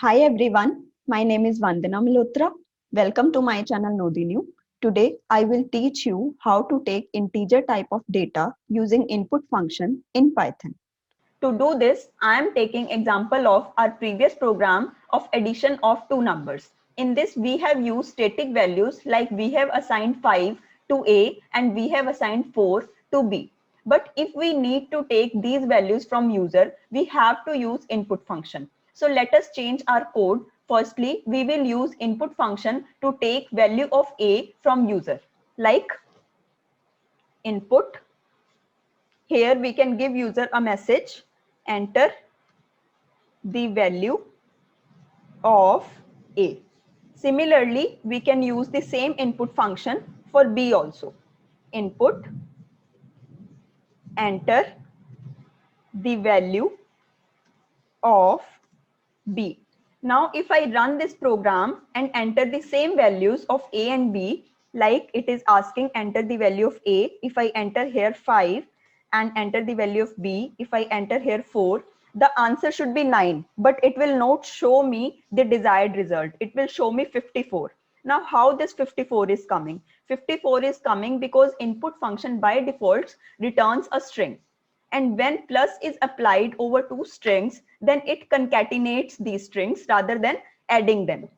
Hi everyone, my name is Vandana Malhotra. Welcome to my channel Nodinu. Today I will teach you how to take integer type of data using input function in Python. To do this, I am taking example of our previous program of addition of two numbers. In this, we have used static values like we have assigned 5 to A and we have assigned 4 to B. But if we need to take these values from user, we have to use input function. So let us change our code. Firstly, we will use input function to take value of A from user, like input. Here we can give user a message, enter the value of A. Similarly, we can use the same input function for B also. Input, enter the value of B. Now, if I run this program and enter the same values of A and B, like it is asking enter the value of A, if I enter here 5 and enter the value of B, if I enter here 4, the answer should be 9, but it will not show me the desired result. It will show me 54. Now, how this 54 is coming? 54 is coming because input function by default returns a string. And when plus is applied over two strings, then it concatenates these strings rather than adding them.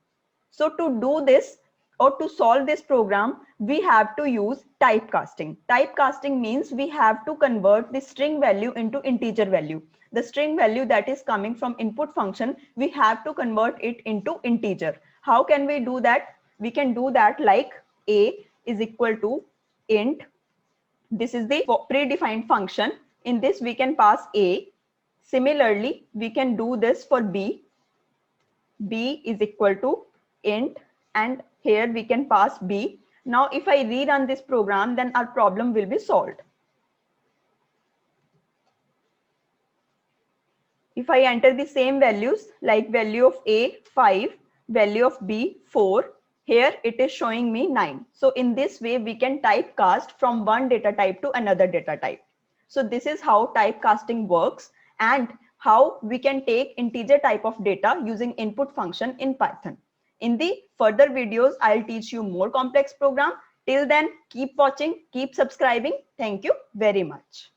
So to do this or to solve this program, we have to use typecasting. Typecasting means we have to convert the string value into integer value. The string value that is coming from input function, we have to convert it into integer. How can we do that? We can do that like a is equal to int. This is the predefined function. In this, we can pass A. Similarly, we can do this for B. B is equal to int, and here we can pass B. Now, if I rerun this program, then our problem will be solved. If I enter the same values like value of A 5, value of B 4, here it is showing me 9. So in this way, we can typecast from one data type to another data type. So this is how typecasting works and how we can take integer type of data using input function in Python. In the further videos, I'll teach you more complex program. Till then, keep watching, keep subscribing. Thank you very much.